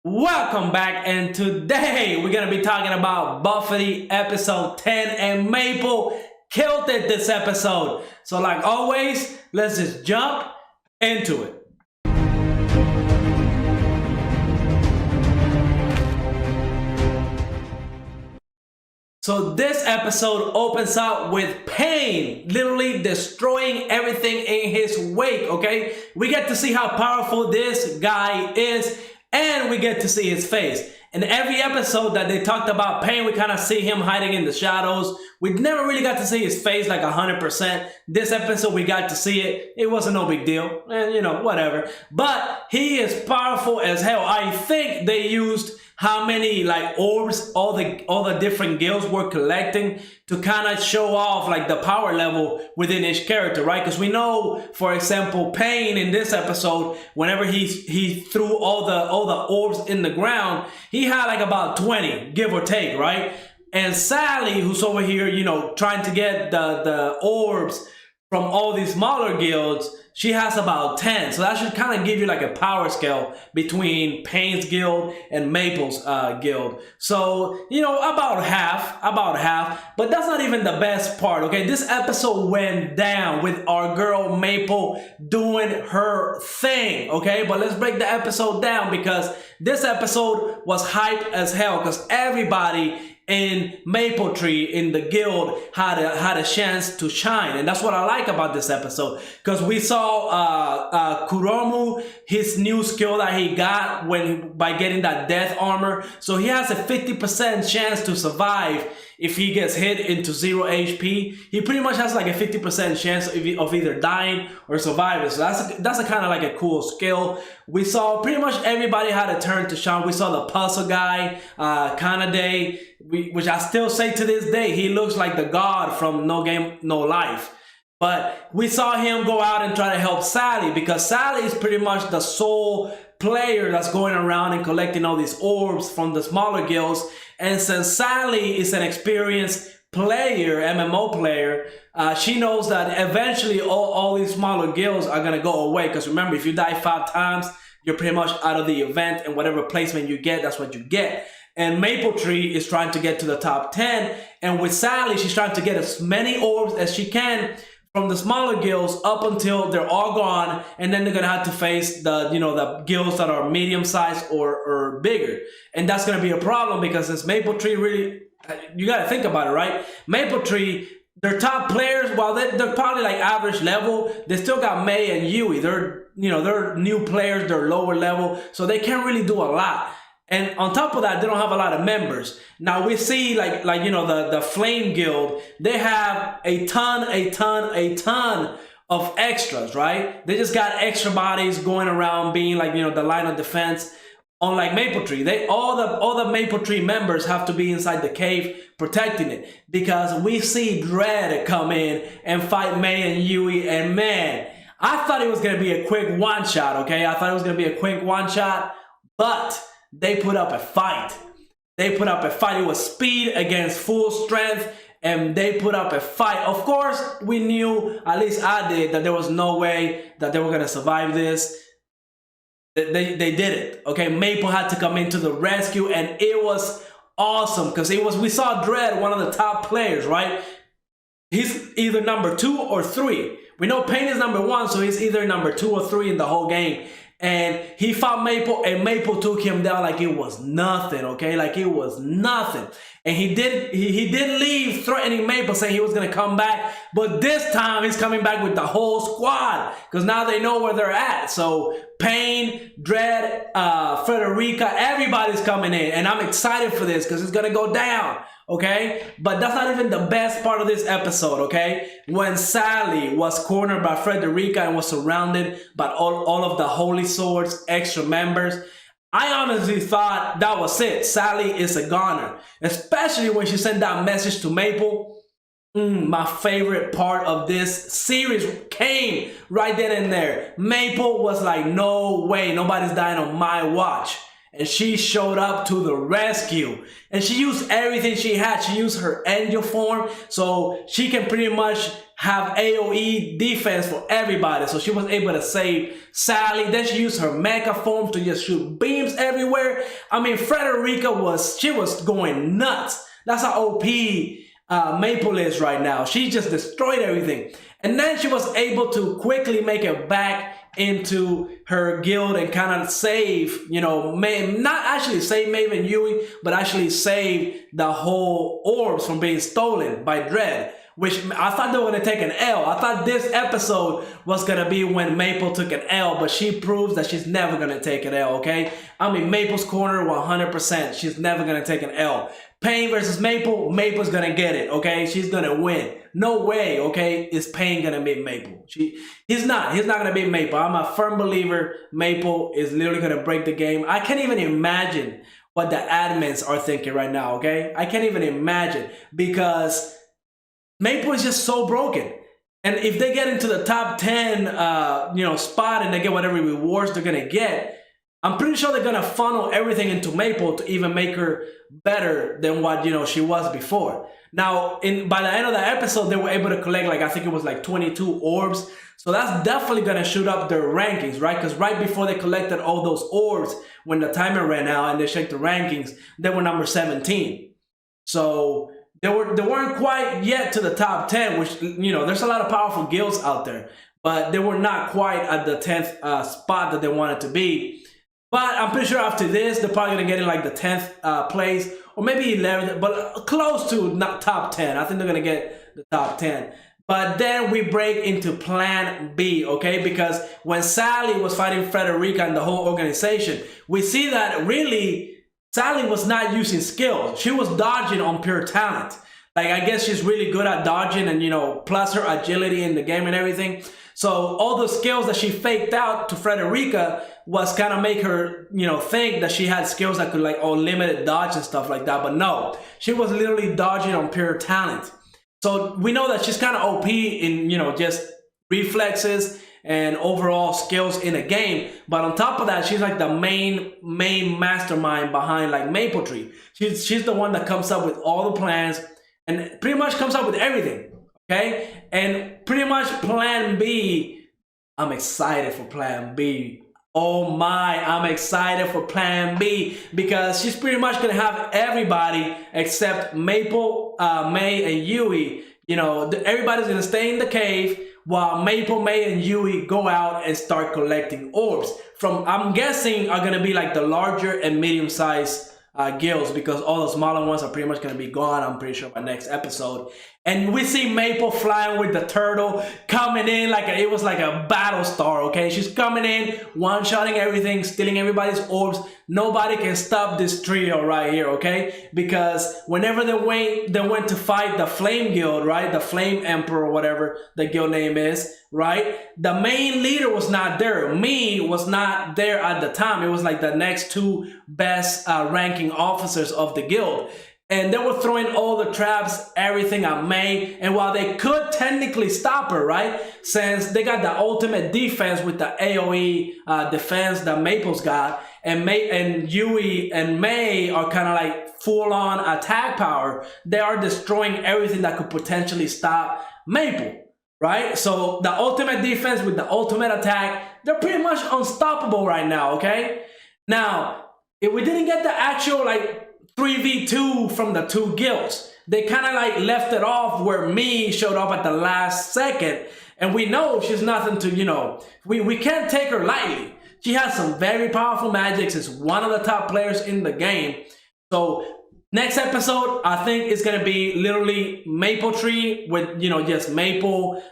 Welcome back, and today we're gonna be talking about Bofuri episode 10, and Mapple killed it this episode. So like always, let's just jump into it. So this episode opens up with Payne literally destroying everything in his wake, okay? We get to see how powerful this guy is, and we get to see his face. In every episode that they talked about Payne, we kind of see him hiding in the shadows. We never really got to see his face like 100%. This episode, we got to see it. It wasn't no big deal. And, you know, whatever. But he is powerful as hell. I think they used how many like orbs all the different guilds were collecting to kind of show off like the power level within each character, right? Because we know, for example, Payne in this episode, whenever he threw all the orbs in the ground, he had like about 20, give or take, right? And Sally, who's over here, you know, trying to get the orbs from all these smaller guilds, she has about 10. So that should kind of give you like a power scale between Payne's guild and Maple's guild. So, you know, about half. But that's not even the best part, okay? This episode went down with our girl Maple doing her thing, okay? But let's break the episode down, because this episode was hype as hell, because everybody in Maple Tree in the guild had a chance to shine, and that's what I like about this episode, because we saw Kuromu, his new skill that he got by getting that death armor. So he has a 50% chance to survive if he gets hit into 0 HP. He pretty much has like a 50% chance of either dying or surviving. So that's a kind of like a cool skill. We saw pretty much everybody had a turn to shine. We saw the puzzle guy, Kanade, which I still say to this day, he looks like the god from No Game, No Life. But we saw him go out and try to help Sally, because Sally is pretty much the sole player that's going around and collecting all these orbs from the smaller guilds. And since Sally is an experienced player, MMO player, she knows that eventually all these smaller guilds are gonna go away. Because remember, if you die 5 times, you're pretty much out of the event, and whatever placement you get, that's what you get. And Maple Tree is trying to get to the top 10, and with Sally, she's trying to get as many orbs as she can from the smaller guilds up until they're all gone, and then they're gonna have to face the guilds that are medium sized or bigger. And that's gonna be a problem, because since Maple Tree really, you gotta think about it, right? Maple Tree, their top players, while they're probably like average level, they still got May and Yui. They're new players, they're lower level, so they can't really do a lot. And on top of that, they don't have a lot of members. Now we see the Flame Guild, they have a ton of extras, right? They just got extra bodies going around being like, the line of defense. Unlike Maple Tree, all the Maple Tree members have to be inside the cave protecting it, because we see Dread come in and fight May and Yui, and man, I thought it was gonna be a quick one shot, okay? I thought it was gonna be a quick one shot, but they put up a fight. It was speed against full strength, and they put up a fight. Of course, we knew, at least I did, that there was no way that they were gonna survive this. They did it, okay? Maple had to come into the rescue, and it was awesome, because we saw Dread, one of the top players, right? He's either number 2 or 3. We know Payne is number 1, so he's either number 2 or 3 in the whole game. And he fought Maple, and Maple took him down like it was nothing, okay? Like it was nothing. And he did leave threatening Maple, saying he was gonna come back, but this time he's coming back with the whole squad, because now they know where they're at. So Payne, Dread, Frederica, everybody's coming in, and I'm excited for this, because it's gonna go down, okay? But that's not even the best part of this episode, okay? When Sally was cornered by Frederica and was surrounded by all of the Holy Swords, extra members, I honestly thought that was it. Sally is a goner, especially when she sent that message to Maple. My favorite part of this series came right then and there. Maple was like, no way, nobody's dying on my watch. And she showed up to the rescue, and she used everything she had. She used her angel form, so she can pretty much have AoE defense for everybody. So she was able to save Sally. Then she used her mecha form to just shoot beams everywhere. I mean, Frederica was going nuts. That's how OP Maple is right now. She just destroyed everything. And then she was able to quickly make it back into her guild and kind of save, you know, not actually save Maeve and Yui, but actually save the whole orbs from being stolen by Dread, which I thought they were going to take an L. I thought this episode was going to be when Maple took an L, but she proves that she's never going to take an L, okay? I mean, Maple's corner 100%. She's never going to take an L. Payne versus Maple, Maple's going to get it, okay? She's going to win. No way, okay, is Payne going to beat Maple. He's not going to beat Maple. I'm a firm believer Maple is literally going to break the game. I can't even imagine what the admins are thinking right now, okay? I can't even imagine because Maple is just so broken. And if they get into the top 10, spot and they get whatever rewards they're going to get, I'm pretty sure they're going to funnel everything into Maple to even make her better than what, she was before. Now, by the end of the episode, they were able to collect, I think it was 22 orbs. So that's definitely going to shoot up their rankings, right? Because right before they collected all those orbs, when the timer ran out and they checked the rankings, they were number 17. So they weren't quite yet to the top 10, which, there's a lot of powerful guilds out there. But they were not quite at the 10th spot that they wanted to be. But I'm pretty sure after this, they're probably going to get in the 10th place, or maybe 11th, but close to not top 10. I think they're going to get the top 10. But then we break into Plan B, okay? Because when Sally was fighting Frederica and the whole organization, we see that really Sally was not using skills. She was dodging on pure talent. I guess she's really good at dodging and, plus her agility in the game and everything. So all the skills that she faked out to Frederica was kind of make her, think that she had skills that could unlimited dodge and stuff like that. But no, she was literally dodging on pure talent. So we know that she's kind of OP in, just reflexes and overall skills in a game. But on top of that, she's the main mastermind behind Maple Tree. She's the one that comes up with all the plans and pretty much comes up with everything. Okay, and pretty much Plan B, I'm excited for Plan B. Oh my, I'm excited for Plan B because she's pretty much gonna have everybody except Maple, May, and Yui. Everybody's gonna stay in the cave while Maple, May, and Yui go out and start collecting orbs from, I'm guessing, are gonna be the larger and medium-sized guilds, because all the smaller ones are pretty much going to be gone, I'm pretty sure, by next episode. And we see Maple flying with the turtle, coming in it was like a battle star, okay? She's coming in, one-shotting everything, stealing everybody's orbs. Nobody can stop this trio right here, okay? Because whenever they went to fight the Flame Guild, right? The Flame Emperor, or whatever the guild name is, right? The main leader was not there. Me was not there at the time. It was the next two best ranking officers of the guild. And they were throwing all the traps, everything at May. And while they could technically stop her, right? Since they got the ultimate defense with the AoE defense that Maple's got, and Yui and May are kind of full-on attack power, they are destroying everything that could potentially stop Maple, right? So the ultimate defense with the ultimate attack, they're pretty much unstoppable right now, okay? Now, if we didn't get the actual 3v2 from the two guilds, they kind of left it off where Me showed up at the last second, and we know she's nothing to, we can't take her lightly. She has some very powerful magics, is one of the top players in the game. So next episode, I think it's gonna be literally Maple Tree with, just Maple,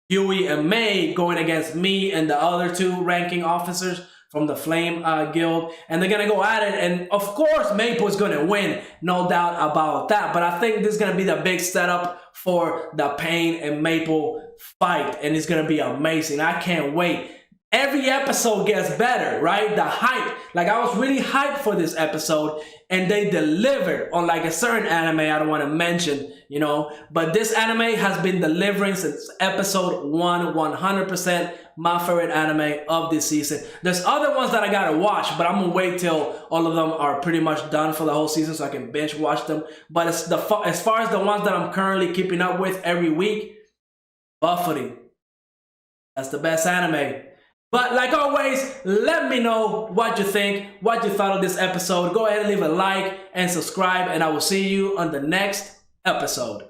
Yui, and May going against Me and the other two ranking officers from the Flame Guild, and they're gonna go at it, and of course Maple is gonna win, no doubt about that. But I think this is gonna be the big setup for the Payne and Maple fight, and it's gonna be amazing. I can't wait. Every episode gets better, right? The hype, I was really hyped for this episode, and they delivered on a certain anime I don't want to mention, but this anime has been delivering since episode 1, 100%. My favorite anime of this season. There's other ones that I gotta watch, but I'm gonna wait till all of them are pretty much done for the whole season so I can binge watch them. But as far as the ones that I'm currently keeping up with every week, Bofuri. That's the best anime. But like always, let me know what you think, what you thought of this episode. Go ahead and leave a like and subscribe, and I will see you on the next episode.